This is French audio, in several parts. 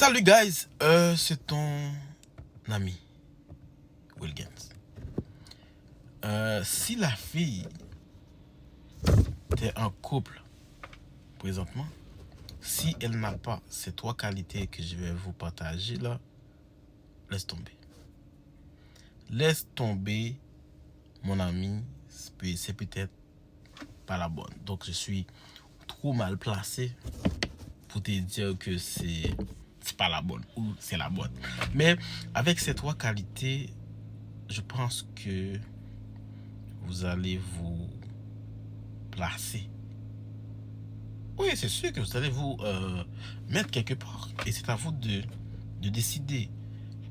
Salut guys, c'est ton ami Wilgens. Si la fille t'es en couple présentement, si elle n'a pas ces 3 qualités que je vais vous partager là, laisse tomber. Laisse tomber, mon ami, c'est peut-être pas la bonne. Donc je suis trop mal placé pour te dire que c'est pas la bonne ou c'est la bonne. Mais avec ces 3 qualités, je pense que vous allez vous placer. Oui, c'est sûr que vous allez vous mettre quelque part. Et c'est à vous de décider.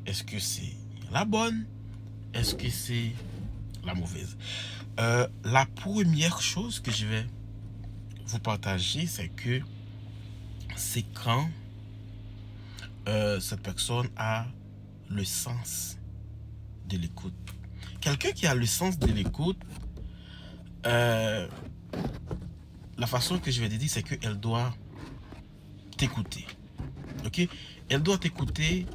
Est-ce que c'est la bonne? Est-ce que c'est la mauvaise? La première chose que je vais vous partager, c'est que c'est quand cette personne a le sens de l'écoute. Quelqu'un qui a le sens de l'écoute, la façon que je vais te dire, c'est qu'elle doit t'écouter. Ok? Elle doit t'écouter,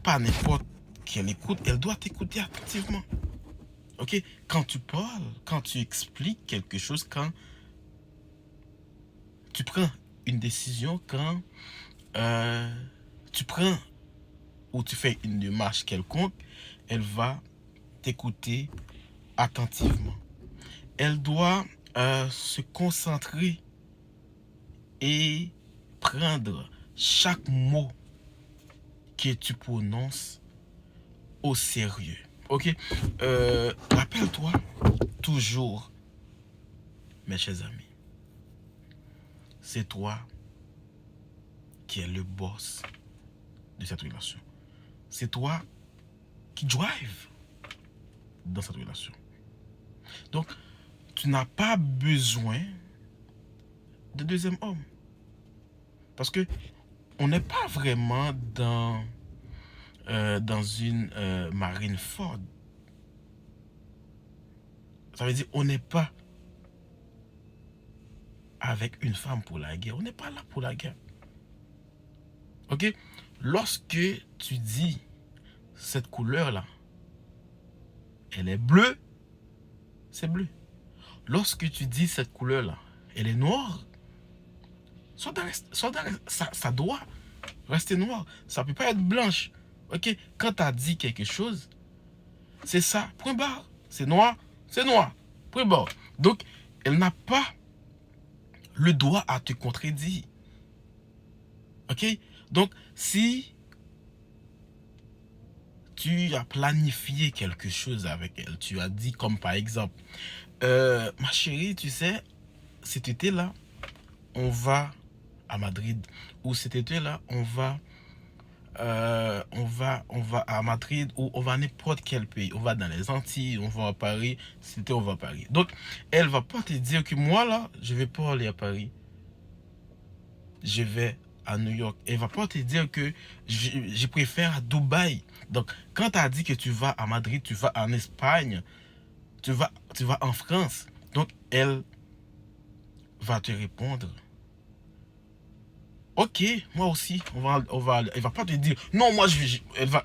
pas n'importe quelle écoute, elle doit t'écouter attentivement. Ok? Quand tu parles, quand tu expliques quelque chose, quand tu prends une décision, quand tu prends ou tu fais une démarche quelconque, elle va t'écouter attentivement. Elle doit se concentrer et prendre chaque mot que tu prononces au sérieux. Ok? Rappelle-toi toujours, mes chers amis, c'est toi qui es le boss de cette relation. C'est toi qui drive dans cette relation. Donc, tu n'as pas besoin de deuxième homme. Parce que on n'est pas vraiment dans une marine Ford. Ça veut dire on n'est pas avec une femme pour la guerre. On n'est pas là pour la guerre. Ok? Lorsque tu dis cette couleur-là, elle est bleue, c'est bleu. Lorsque tu dis cette couleur-là, elle est noire, ça doit rester noir. Ça ne peut pas être blanche. Ok? Quand tu as dit quelque chose, c'est ça. Point barre. C'est noir, c'est noir. Point barre. Donc, elle n'a pas le droit à te contredire. Ok? Donc, si tu as planifié quelque chose avec elle, tu as dit comme par exemple, ma chérie, tu sais, cet été-là, on va à Madrid. Ou cet été-là, on va à Madrid ou on va à n'importe quel pays. On va dans les Antilles, on va à Paris. C'était on va à Paris. Donc, elle va pas te dire que moi là, je vais pas aller à Paris. Je vais à New York. Elle va pas te dire que je préfère à Dubaï. Donc, quand tu as dit que tu vas à Madrid, tu vas en Espagne, tu vas en France. Donc, elle va te répondre. Ok, moi aussi, elle va pas te dire, non, moi, elle va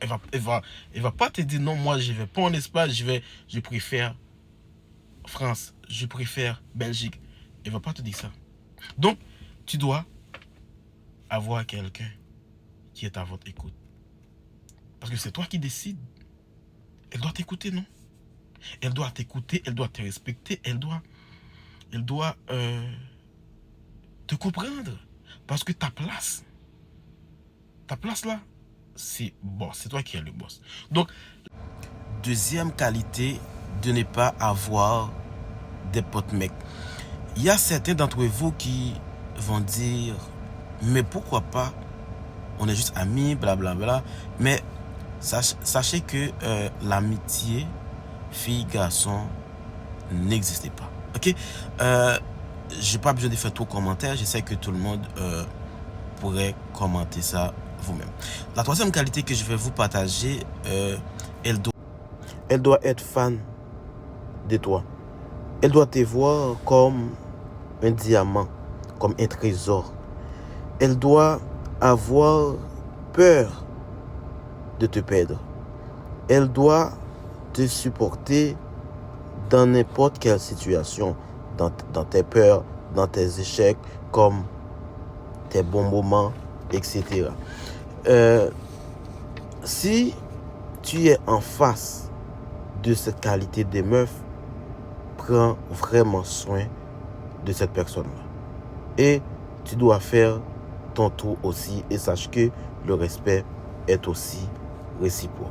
pas te dire, non, moi, je vais pas en Espagne, je préfère France, je préfère Belgique. Elle va pas te dire ça. Donc, tu dois avoir quelqu'un qui est à votre écoute. Parce que c'est toi qui décides. Elle doit t'écouter, non? Elle doit t'écouter, elle doit te respecter, elle doit te comprendre. Parce que ta place là, c'est boss. C'est toi qui es le boss. Donc, deuxième qualité, de ne pas avoir des potes mecs. Il y a certains d'entre vous qui vont dire, mais pourquoi pas, on est juste amis, blablabla. Mais sachez que l'amitié fille-garçon n'existait pas. Ok? J'ai pas besoin de faire trop de commentaires. Je sais que tout le monde pourrait commenter ça vous-même. La troisième qualité que je vais vous partager, elle doit être fan de toi. Elle doit te voir comme un diamant, comme un trésor. Elle doit avoir peur de te perdre. Elle doit te supporter dans n'importe quelle situation, dans tes peurs, dans tes échecs, comme tes bons moments, etc. Si tu es en face de cette qualité de meuf, prends vraiment soin de cette personne-là. Et tu dois faire ton tour aussi, et sache que le respect est aussi réciproque.